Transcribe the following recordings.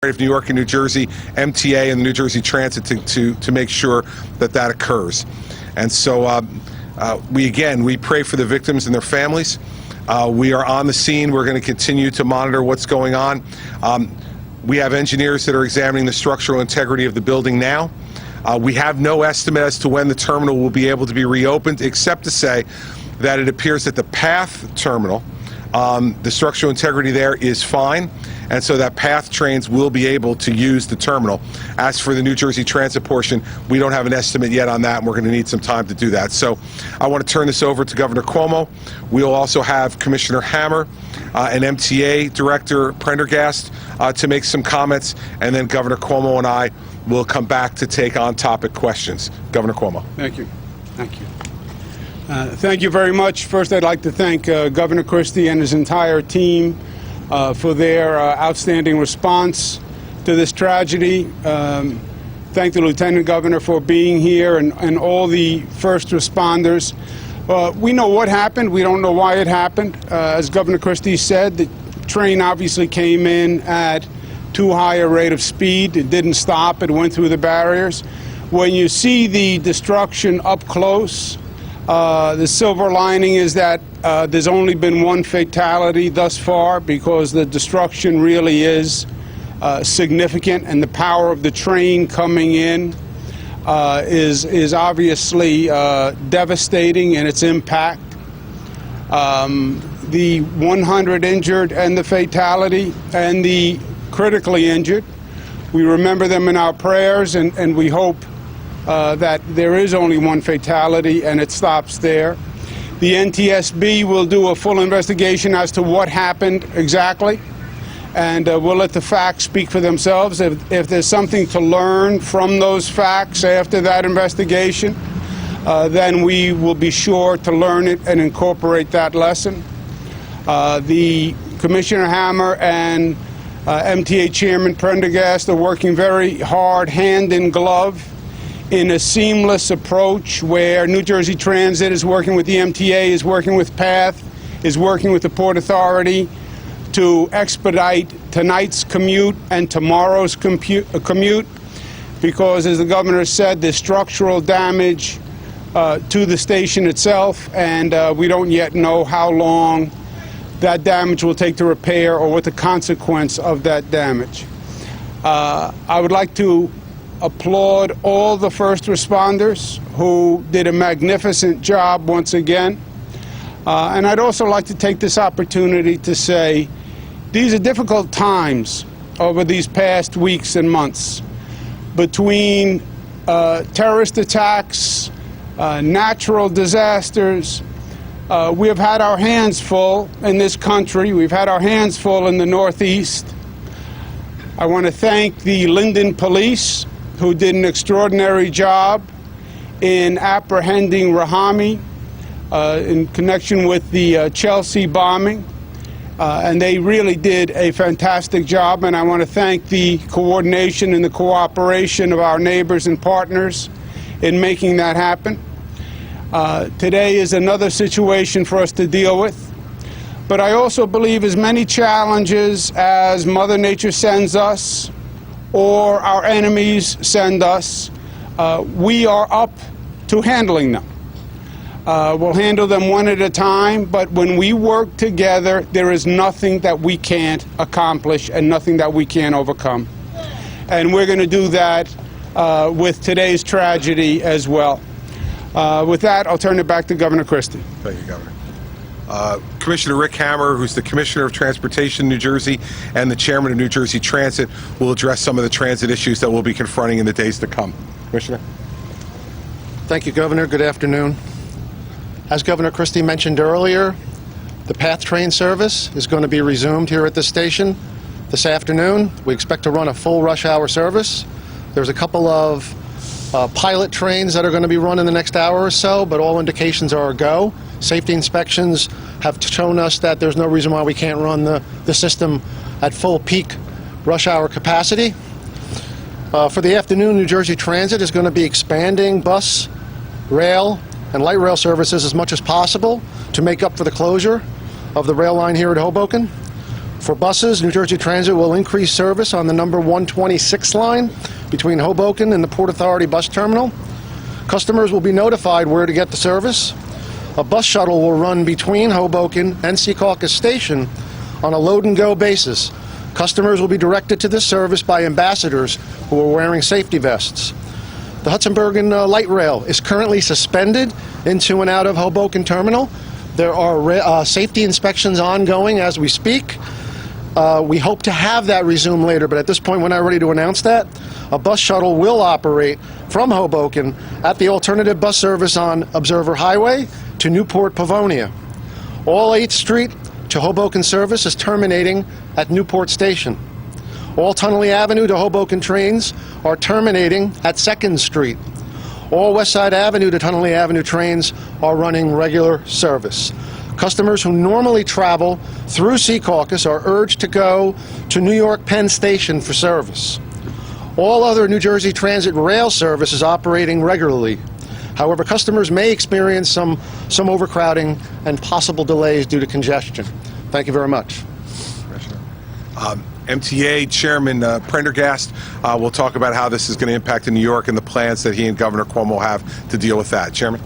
of New York and New Jersey, MTA and the New Jersey Transit to make sure that that occurs. And so we pray for the victims and their families. We are on the scene. We're going to continue to monitor what's going on. We have engineers that are examining the structural integrity of the building now. We have no estimate as to when the terminal will be able to be reopened, except to say that it appears that the PATH terminal, the structural integrity there is fine, and so that PATH trains will be able to use the terminal. As for the New Jersey Transit portion, we don't have an estimate yet on that, and we're going to need some time to do that. So I want to turn this over to Governor Cuomo. We'll also have Commissioner Hammer and MTA Director Prendergast to make some comments, and then Governor Cuomo and I will come back to take on-topic questions. Governor Cuomo. Thank you. Thank you. Thank you very much. First, I'd like to thank Governor Christie and his entire team for their outstanding response to this tragedy. Thank the Lieutenant Governor for being here and all the first responders. We know what happened. We don't know why it happened. As Governor Christie said, the train obviously came in at too high a rate of speed. It didn't stop. It went through the barriers. When you see the destruction up close, the silver lining is that there's only been one fatality thus far, because the destruction really is significant, and the power of the train coming in is obviously devastating in its impact. The 100 injured and the fatality and the critically injured, we remember them in our prayers, and we hope that there is only one fatality and it stops there. The NTSB will do a full investigation as to what happened exactly, and we'll let the facts speak for themselves. If there's something to learn from those facts after that investigation, then we will be sure to learn it and incorporate that lesson. The Commissioner Hammer and MTA Chairman Prendergast are working very hard, hand in glove, in a seamless approach where New Jersey Transit is working with the MTA, is working with PATH, is working with the Port Authority to expedite tonight's commute and tomorrow's commute, because, as the Governor said, there's structural damage to the station itself, and we don't yet know how long that damage will take to repair or what the consequence of that damage. I would like to applaud all the first responders who did a magnificent job once again. And I'd also like to take this opportunity to say these are difficult times over these past weeks and months, between terrorist attacks, natural disasters. We have had our hands full in this country. We've had our hands full in the Northeast. I want to thank the Linden Police, who did an extraordinary job in apprehending Rahami in connection with the Chelsea bombing. And they really did a fantastic job, and I want to thank the coordination and the cooperation of our neighbors and partners in making that happen. Today is another situation for us to deal with, but I also believe as many challenges as Mother Nature sends us or our enemies send us, we are up to handling them. We'll handle them one at a time, but when we work together, there is nothing that we can't accomplish and nothing that we can't overcome. And we're going to do that with today's tragedy as well. With that, I'll turn it back to Governor Christie. Thank you, Governor. Commissioner Rick Hammer, who's the Commissioner of Transportation in New Jersey and the Chairman of New Jersey Transit, will address some of the transit issues that we'll be confronting in the days to come. Commissioner. Thank you, Governor. Good afternoon. As Governor Christie mentioned earlier, the PATH train service is going to be resumed here at the station this afternoon. We expect to run a full rush hour service. There's a couple of pilot trains that are going to be run in the next hour or so, but all indications are a go. Safety inspections have shown us that there's no reason why we can't run the system at full peak rush hour capacity. For the afternoon, New Jersey Transit is going to be expanding bus, rail, and light rail services as much as possible to make up for the closure of the rail line here at Hoboken. For buses, New Jersey Transit will increase service on the number 126 line between Hoboken and the Port Authority bus terminal. Customers will be notified where to get the service. A bus shuttle will run between Hoboken and Secaucus Station on a load-and-go basis. Customers will be directed to this service by ambassadors who are wearing safety vests. The Hudson-Bergen light rail is currently suspended into and out of Hoboken Terminal. There are safety inspections ongoing as we speak. We hope to have that resume later, but at this point we're not ready to announce that. A bus shuttle will operate from Hoboken at the alternative bus service on Observer Highway to Newport Pavonia. All 8th Street to Hoboken service is terminating at Newport Station. All Tunnelly Avenue to Hoboken trains are terminating at 2nd Street. All West Side Avenue to Tunnelly Avenue trains are running regular service. Customers who normally travel through Secaucus are urged to go to New York Penn Station for service. All other New Jersey Transit rail service is operating regularly. However, customers may experience some overcrowding and possible delays due to congestion. Thank you very much. MTA Chairman Prendergast will talk about how this is going to impact in New York and the plans that he and Governor Cuomo have to deal with that. Chairman?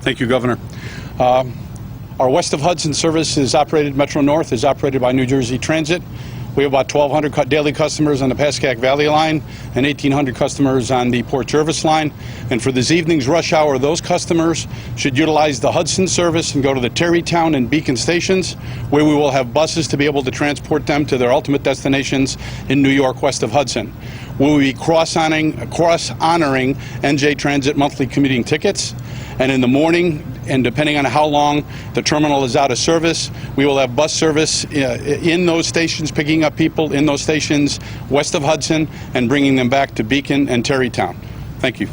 Thank you, Governor. Our West of Hudson service is operated, Metro North is operated by New Jersey Transit. We have about 1,200 daily customers on the Pascack Valley line and 1,800 customers on the Port Jervis line. And for this evening's rush hour, those customers should utilize the Hudson service and go to the Terrytown and Beacon stations, where we will have buses to be able to transport them to their ultimate destinations in New York west of Hudson. We will be cross-honoring NJ Transit monthly commuting tickets. And in the morning, and depending on how long the terminal is out of service, we will have bus service in those stations, picking up people in those stations west of Hudson and bringing them back to Beacon and Terrytown. Thank you.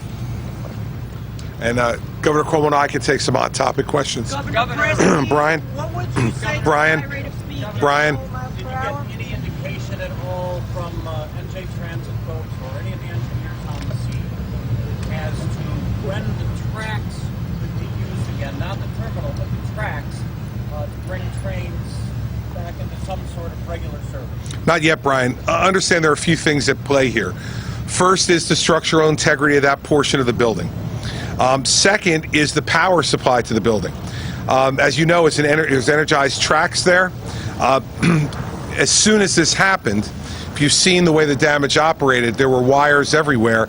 And Governor Cuomo and I can take some on-topic questions. Governor Brian? What would you say Brian? the high rate of speed is Brian? at 1 mile Did per you hour? get any indication at all from NJ Transit folks or any of the engineers on the scene as to when the tracks would be used again, not the terminal, but the tracks, to bring trains back into some sort of regular service? Not yet, Brian. Understand there are a few things at play here. First is the structural integrity of that portion of the building. Second is the power supply to the building. As you know, there's energized tracks there. As soon as this happened, if you've seen the way the damage operated, there were wires everywhere.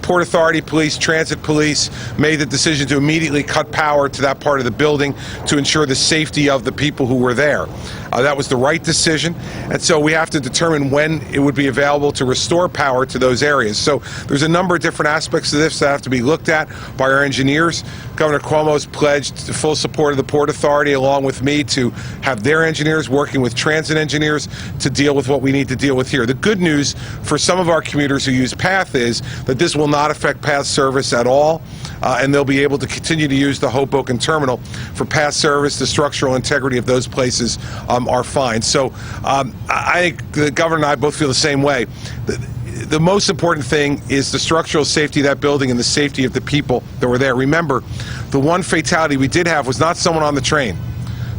Port Authority police, transit police made the decision to immediately cut power to that part of the building to ensure the safety of the people who were there. That was the right decision, and so we have to determine when it would be available to restore power to those areas. So there's a number of different aspects of this that have to be looked at by our engineers. Governor Cuomo's pledged full support of the Port Authority, along with me, to have their engineers working with transit engineers to deal with what we need to deal with here. The good news for some of our commuters who use PATH is that this will not affect PATH service at all, and they'll be able to continue to use the Hoboken terminal for PATH service. The structural integrity of those places are fine. So I think the governor and I both feel the same way. The most important thing is the structural safety of that building and the safety of the people that were there. Remember, the one fatality we did have was not someone on the train,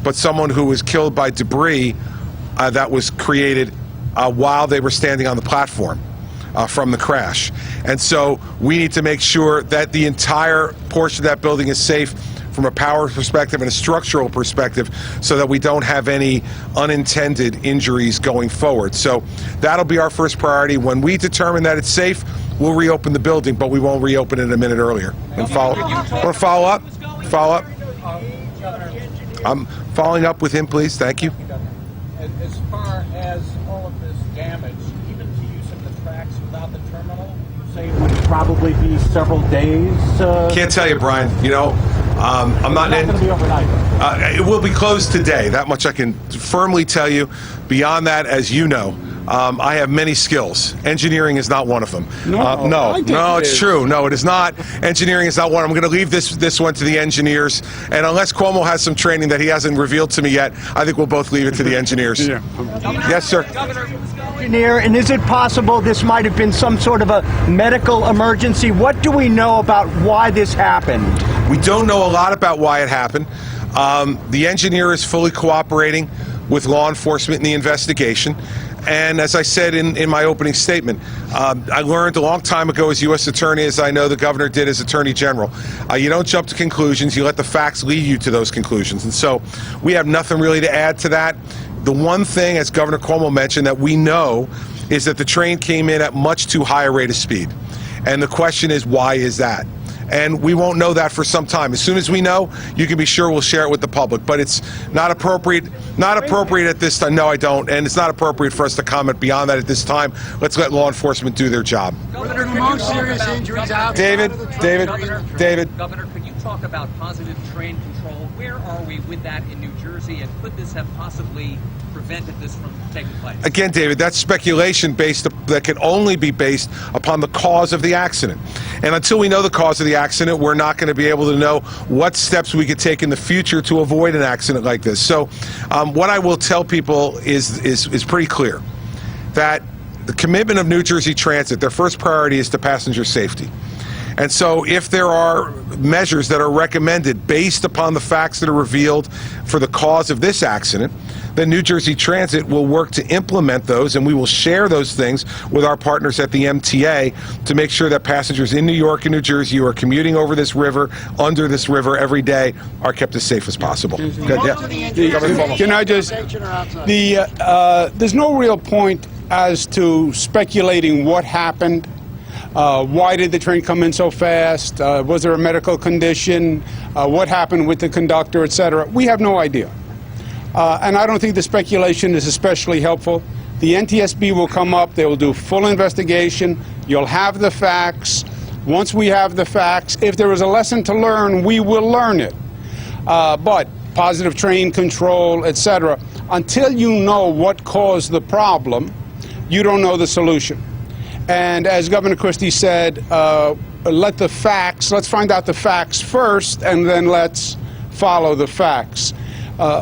but someone who was killed by debris that was created while they were standing on the platform from the crash. And so we need to make sure that the entire portion of that building is safe from a power perspective and a structural perspective, so that we don't have any unintended injuries going forward. So that'll be our first priority. When we determine that it's safe, we'll reopen the building, but we won't reopen it a minute earlier. And follow up? Follow up? I'm following up with him, please. Thank you. As far as all of this damage, even to use of the tracks without the terminal, say it would probably be several days? Can't tell you, Brian. You know, I'm not going to be overnight. It will be closed today. That much I can firmly tell you. Beyond that, as you know, I have many skills. Engineering is not one of them. No, it's true. No, it is not. Engineering is not one. I'm going to leave this one to the engineers. And unless Cuomo has some training that he hasn't revealed to me yet, I think we'll both leave it to the engineers. Yeah. Yes, sir. Engineer, and is it possible this might have been some sort of a medical emergency? What do we know about why this happened? We don't know a lot about why it happened. The engineer is fully cooperating with law enforcement in the investigation. And as I said in my opening statement, I learned a long time ago as U.S. Attorney, as I know the governor did as Attorney General, you don't jump to conclusions, you let the facts lead you to those conclusions. And so we have nothing really to add to that. The one thing, as Governor Cuomo mentioned, that we know is that the train came in at much too high a rate of speed. And the question is, why is that? And we won't know that for some time. As soon as we know, you can be sure we'll share it with the public. But it's not appropriate at this time. No, I don't. And it's not appropriate for us to comment beyond that at this time. Let's let law enforcement do their job. Governor, could you serious injuries out? David, Governor, could you talk about positive train control? Where are we with that in New Jersey, and could this have possibly prevented this from taking place? Again, David, that's speculation that can only be based upon the cause of the accident. And until we know the cause of the accident, we're not going to be able to know what steps we could take in the future to avoid an accident like this. So what I will tell people is pretty clear, that the commitment of New Jersey Transit, their first priority is to passenger safety. And so if there are measures that are recommended based upon the facts that are revealed for the cause of this accident, then New Jersey Transit will work to implement those, and we will share those things with our partners at the MTA to make sure that passengers in New York and New Jersey who are commuting over this river, under this river every day, are kept as safe as possible. Good, yeah. Can I just, there's no real point as to speculating what happened. Why did the train come in so fast? Was there a medical condition? What happened with the conductor, etc.? We have no idea. And I don't think the speculation is especially helpful. The NTSB will come up, they will do full investigation, you'll have the facts. Once we have the facts, if there is a lesson to learn, we will learn it. But positive train control, etc., until you know what caused the problem, you don't know the solution. And as Governor Christie said, let's find out the facts first, and then let's follow the facts.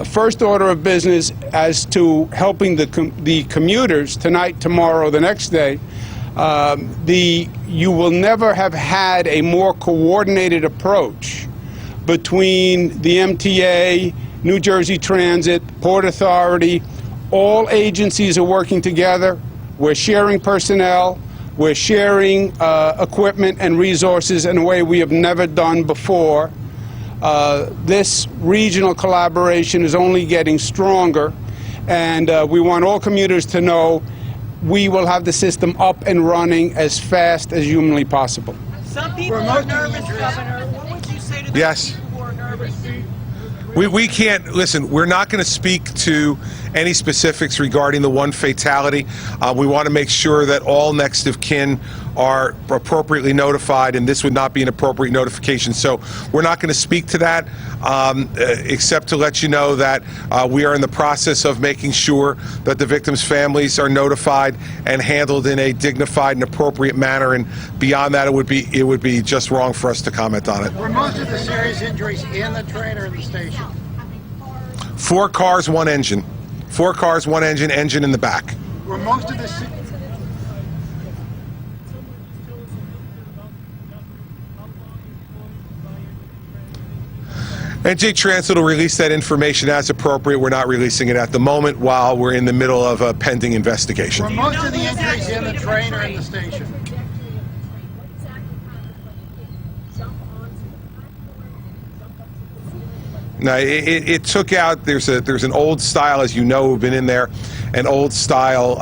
First order of business as to helping the commuters tonight, tomorrow, the next day, you will never have had a more coordinated approach between the MTA, New Jersey Transit, Port Authority. All agencies are working together. We're sharing personnel. We're sharing equipment and resources in a way we have never done before. This regional collaboration is only getting stronger, and we want all commuters to know we will have the system up and running as fast as humanly possible. Some people are nervous, Governor. What would you say to those Yes. people who are nervous? We can't, listen, we're not going to speak to any specifics regarding the one fatality. We want to make sure that all next of kin are appropriately notified, and this would not be an appropriate notification. So we're not going to speak to that, except to let you know that we are in the process of making sure that the victims' families are notified and handled in a dignified and appropriate manner. And beyond that, it would be just wrong for us to comment on it. Were most of the serious injuries in the train or in the station? 4 cars, 1 engine. 4 cars, 1 engine, engine in the back. Were most of the NJ Transit will release that information as appropriate. We're not releasing it at the moment while we're in the middle of a pending investigation. Were most of the injuries in the train or in the station? No, it took out, there's an old style, as you know, who've been in there, an old style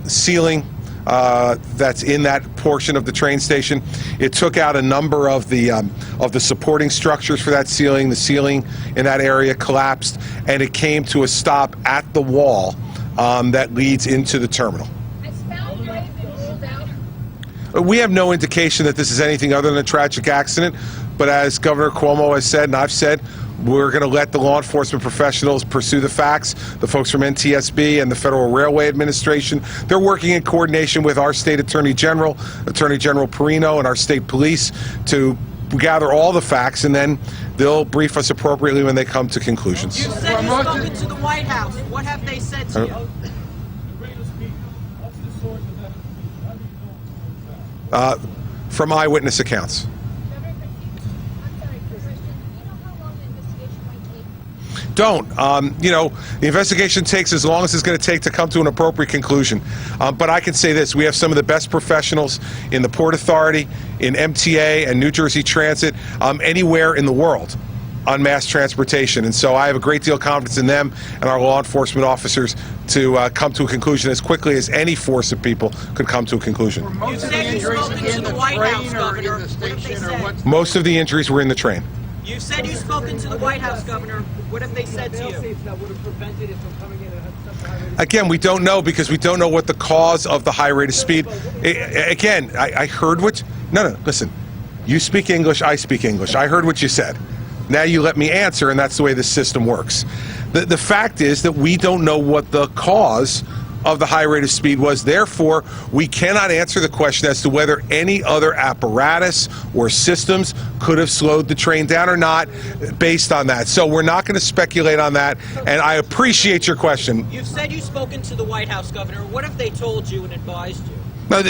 ceiling that's in that portion of the train station. It took out a number of the supporting structures for that ceiling. The ceiling in that area collapsed, and it came to a stop at the wall that leads into the terminal. We have no indication that this is anything other than a tragic accident, but as Governor Cuomo has said, and I've said, we're going to let the law enforcement professionals pursue the facts. The folks from NTSB and the Federal Railway Administration, they're working in coordination with our state Attorney General Perino, and our state police to gather all the facts, and then they'll brief us appropriately when they come to conclusions. You said you've spoken to the White House. What have they said to you? From eyewitness accounts. don't. You know, the investigation takes as long as it's going to take to come to an appropriate conclusion. But I can say this, we have some of the best professionals in the Port Authority, in MTA and New Jersey Transit, anywhere in the world on mass transportation. And so I have a great deal of confidence in them and our law enforcement officers to come to a conclusion as quickly as any force of people could come to a conclusion. Most of the said you've injuries spoken to in the the White House, train or Governor. in the What have they station or said? what? Most of the injuries were in the train. You said you've spoken to the White House, Governor. What have they said to you? Again, we don't know because we don't know what the cause of the high rate of speed. Again, I heard what... No, listen. You speak English, I speak English. I heard what you said. Now you let me answer, and that's the way the system works. The fact is that we don't know what the cause of the high rate of speed was. Therefore, we cannot answer the question as to whether any other apparatus or systems could have slowed the train down or not based on that. So we're not going to speculate on that, and I appreciate your question. You've said you've spoken to the White House, Governor. What have they told you and advised you?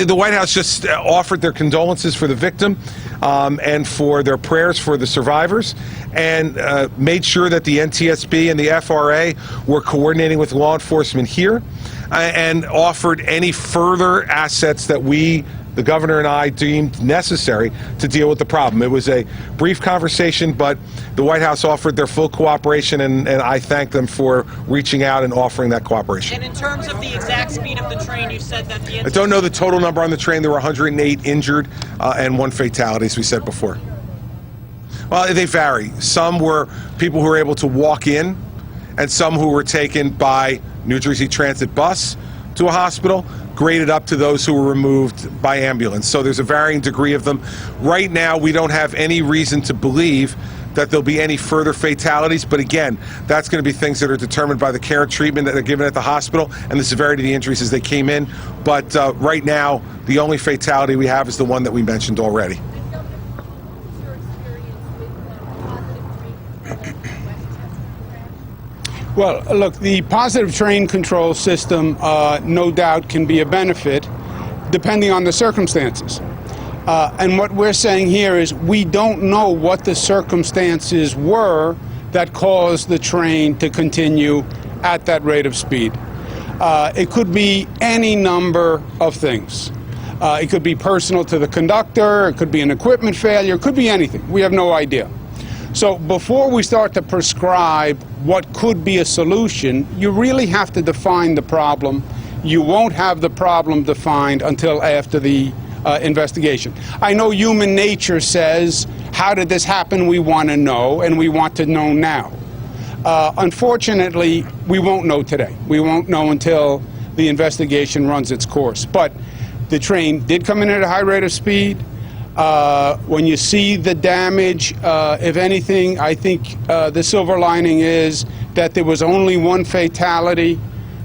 The White House just offered their condolences for the victim and for their prayers for the survivors, and made sure that the NTSB and the FRA were coordinating with law enforcement here, and offered any further assets that we, the governor and I, deemed necessary to deal with the problem. It was a brief conversation, but the White House offered their full cooperation, and I thank them for reaching out and offering that cooperation. And in terms of the exact speed of the train, you said that the... I don't know the total number on the train. There were 108 injured and 1 fatality, as we said before. Well, they vary. Some were people who were able to walk in, and some who were taken by New Jersey Transit bus to a hospital, graded up to those who were removed by ambulance. So there's a varying degree of them. Right now, we don't have any reason to believe that there'll be any further fatalities, but again, that's going to be things that are determined by the care and treatment that are given at the hospital and the severity of the injuries as they came in. But right now, the only fatality we have is the one that we mentioned already. Well, look, the positive train control system no doubt can be a benefit depending on the circumstances. And what we're saying here is we don't know what the circumstances were that caused the train to continue at that rate of speed. It could be any number of things. It could be personal to the conductor, it could be an equipment failure, it could be anything. We have no idea. So before we start to prescribe what could be a solution, you really have to define the problem. You won't have the problem defined until after the investigation. I know human nature says, how did this happen? We want to know, and we want to know now. Unfortunately, we won't know today. We won't know until the investigation runs its course. But the train did come in at a high rate of speed. When you see the damage, if anything, I think the silver lining is that there was only 1 fatality,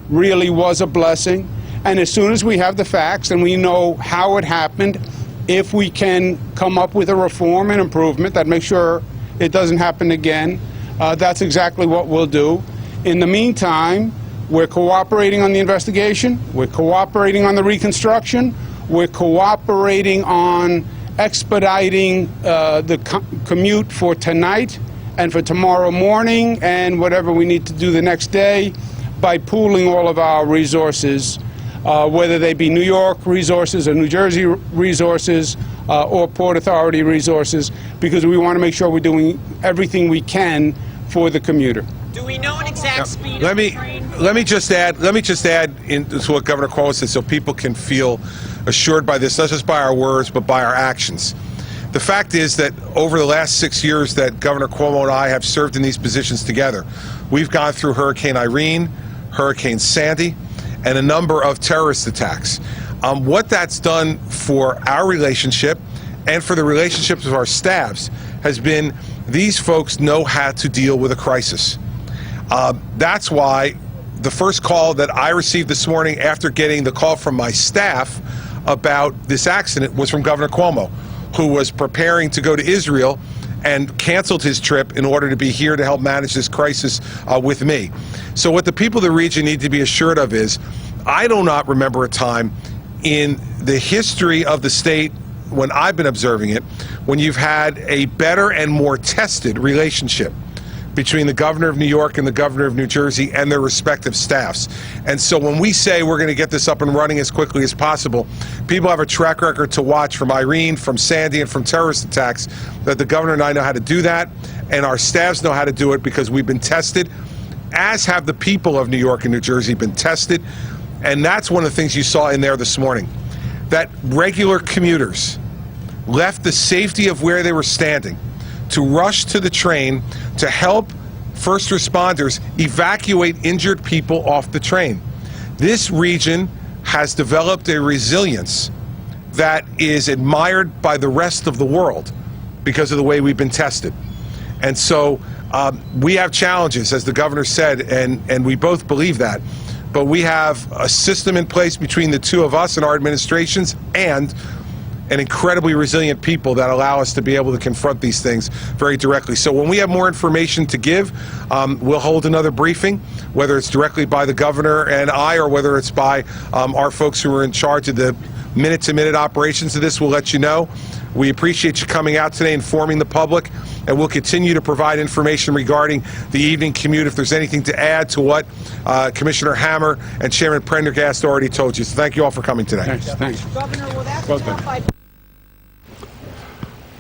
really was a blessing. And as soon as we have the facts and we know how it happened, if we can come up with a reform and improvement that makes sure it doesn't happen again, that's exactly what we'll do. In the meantime, we're cooperating on the investigation, we're cooperating on the reconstruction, we're cooperating on expediting the commute for tonight and for tomorrow morning and whatever we need to do the next day by pooling all of our resources, whether they be New York resources or New Jersey resources or Port Authority resources, because we want to make sure we're doing everything we can for the commuter. Do we know an exact speed Let of me the train? let me just add into what Governor Cuomo said, so people can feel assured by this, not just by our words, but by our actions. The fact is that over the last 6 years that Governor Cuomo and I have served in these positions together, we've gone through Hurricane Irene, Hurricane Sandy, and a number of terrorist attacks. What that's done for our relationship and for the relationships of our staffs has been these folks know how to deal with a crisis. That's why the first call that I received this morning after getting the call from my staff about this accident was from Governor Cuomo, who was preparing to go to Israel and canceled his trip in order to be here to help manage this crisis with me. So what the people of the region need to be assured of is, I do not remember a time in the history of the state, when I've been observing it, when you've had a better and more tested relationship between the governor of New York and the governor of New Jersey and their respective staffs. And so when we say we're going to get this up and running as quickly as possible, people have a track record to watch from Irene, from Sandy, and from terrorist attacks, that the governor and I know how to do that, and our staffs know how to do it because we've been tested, as have the people of New York and New Jersey been tested. And that's one of the things you saw in there this morning, that regular commuters left the safety of where they were standing to rush to the train to help first responders evacuate injured people off the train. This region has developed a resilience that is admired by the rest of the world because of the way we've been tested. And so we have challenges, as the governor said, and we both believe that. But we have a system in place between the two of us and our administrations, and an incredibly resilient people that allow us to be able to confront these things very directly. So when we have more information to give, we'll hold another briefing, whether it's directly by the governor and I, or whether it's by our folks who are in charge of the minute-to-minute operations of this. We'll let you know. We appreciate you coming out today, informing the public, and we'll continue to provide information regarding the evening commute if there's anything to add to what Commissioner Hammer and Chairman Prendergast already told you. So thank you all for coming today. Thanks. Governor, will that be done by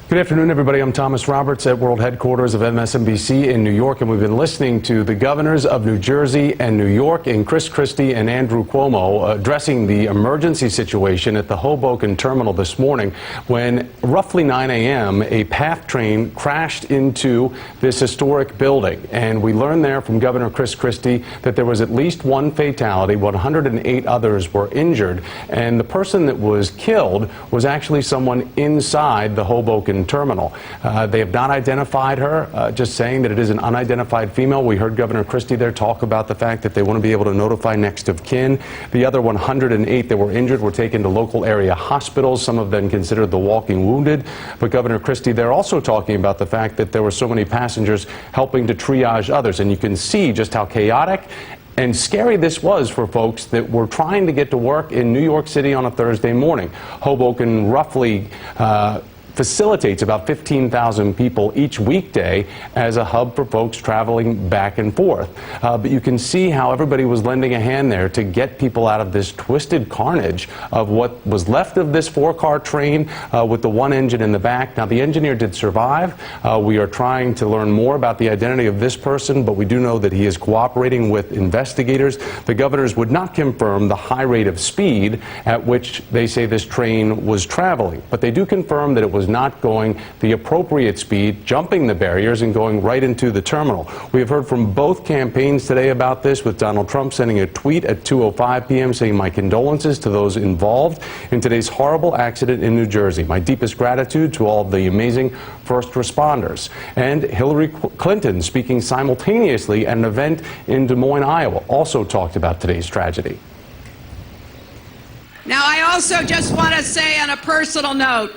Good afternoon, everybody. I'm Thomas Roberts at World Headquarters of MSNBC in New York, and we've been listening to the governors of New Jersey and New York, and Gov Christie and Andrew Cuomo addressing the emergency situation at the Hoboken terminal this morning when, roughly 9 a.m., a PATH train crashed into this historic building. And we learned there from Governor Gov Christie that there was at least one fatality, 108 others were injured, and the person that was killed was actually someone inside the Hoboken terminal. They have not identified her, just saying that it is an unidentified female. We heard Governor Christie there talk about the fact that they want to be able to notify next of kin. The other 108 that were injured were taken to local area hospitals, some of them considered the walking wounded. But Governor Christie, they're also talking about the fact that there were so many passengers helping to triage others. And you can see just how chaotic and scary this was for folks that were trying to get to work in New York City on a Thursday morning. Hoboken roughly facilitates about 15,000 people each weekday as a hub for folks traveling back and forth. But you can see how everybody was lending a hand there to get people out of this twisted carnage of what was left of this four-car train with the one engine in the back. Now, the engineer did survive. We are trying to learn more about the identity of this person, but we do know that he is cooperating with investigators. The governors would not confirm the high rate of speed at which they say this train was traveling, but they do confirm that it was not going the appropriate speed, jumping the barriers and going right into the terminal. We have heard from both campaigns today about this, with Donald Trump sending a tweet at 2:05 p.m. saying, "My condolences to those involved in today's horrible accident in New Jersey. My deepest gratitude to all of the amazing first responders." And Hillary Clinton, speaking simultaneously at an event in Des Moines, Iowa, also talked about today's tragedy. Now, I also just want to say on a personal note,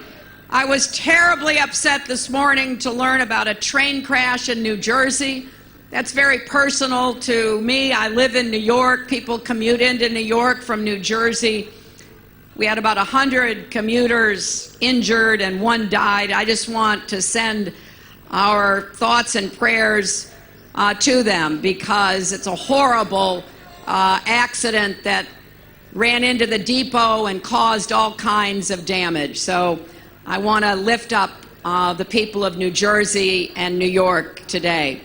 I was terribly upset this morning to learn about a train crash in New Jersey. That's very personal to me. I live in New York. People commute into New York from New Jersey. We had about 100 commuters injured and one died. I just want to send our thoughts and prayers to them, because it's a horrible accident that ran into the depot and caused all kinds of damage. So I want to lift up the people of New Jersey and New York today.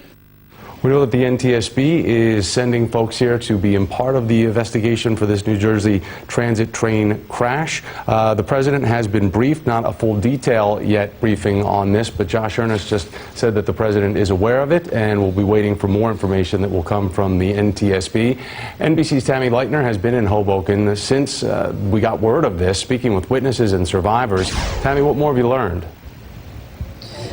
We know that the NTSB is sending folks here to be in part of the investigation for this New Jersey transit train crash. The president has been briefed, not a full detail yet briefing on this, but Josh Earnest just said that the president is aware of it, and we'll be waiting for more information that will come from the NTSB. NBC's Tammy Leitner has been in Hoboken since we got word of this, speaking with witnesses and survivors. Tammy, what more have you learned?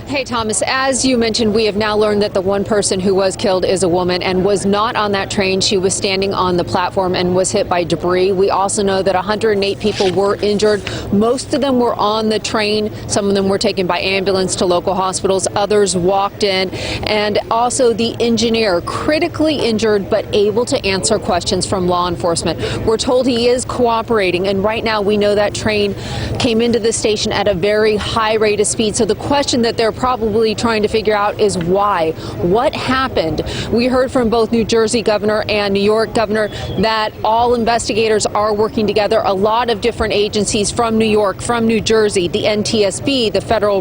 Hey, Thomas, as you mentioned, we have now learned that the one person who was killed is a woman and was not on that train. She was standing on the platform and was hit by debris. We also know that 108 people were injured. Most of them were on the train. Some of them were taken by ambulance to local hospitals. Others walked in. And also the engineer, critically injured but able to answer questions from law enforcement. We're told he is cooperating. And right now we know that train came into the station at a very high rate of speed. So the question that they're probably trying to figure out is why. What happened? We heard from both New Jersey governor and New York governor that all investigators are working together. A lot of different agencies from New York, from New Jersey, the NTSB, the Federal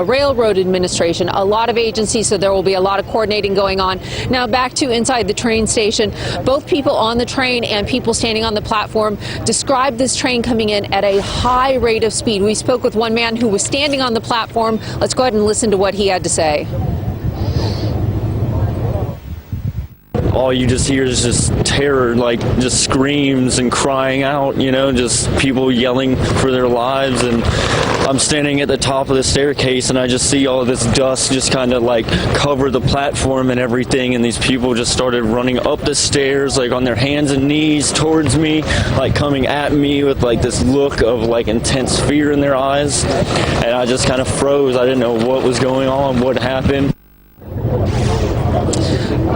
Railroad Administration, a lot of agencies, so there will be a lot of coordinating going on. Now back to inside the train station. Both people on the train and people standing on the platform described this train coming in at a high rate of speed. We spoke with one man who was standing on the platform. Let's go ahead and listen to what he had to say. All you just hear is just terror, like just screams and crying out, you know, just people yelling for their lives. And I'm standing at the top of the staircase and I just see all of this dust just kind of like cover the platform and everything. And these people just started running up the stairs, like on their hands and knees towards me, like coming at me with like this look of like intense fear in their eyes. And I just kind of froze. I didn't know what was going on, what happened.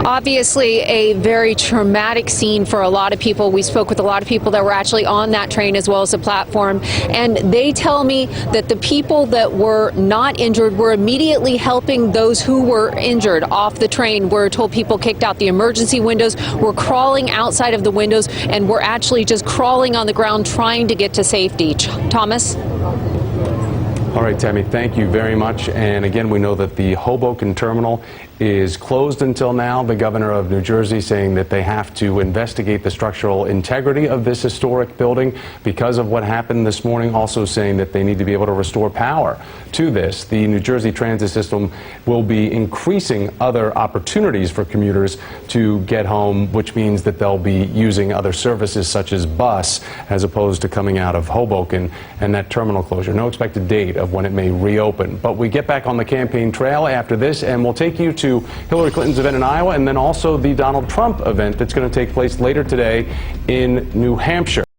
Obviously, a very traumatic scene for a lot of people. We spoke with a lot of people that were actually on that train as well as the platform, and they tell me that the people that were not injured were immediately helping those who were injured off the train. We're told people kicked out the emergency windows, were crawling outside of the windows, and were actually just crawling on the ground trying to get to safety. Thomas? All right, Tammy, thank you very much. And again, we know that the Hoboken terminal is closed until now. The governor of New Jersey saying that they have to investigate the structural integrity of this historic building because of what happened this morning, also saying that they need to be able to restore power to this. The New Jersey transit system will be increasing other opportunities for commuters to get home, which means that they'll be using other services such as bus as opposed to coming out of Hoboken and that terminal closure. No expected date of when it may reopen. But we get back on the campaign trail after this, and we'll take you to Hillary Clinton's event in Iowa and then also the Donald Trump event that's going to take place later today in New Hampshire.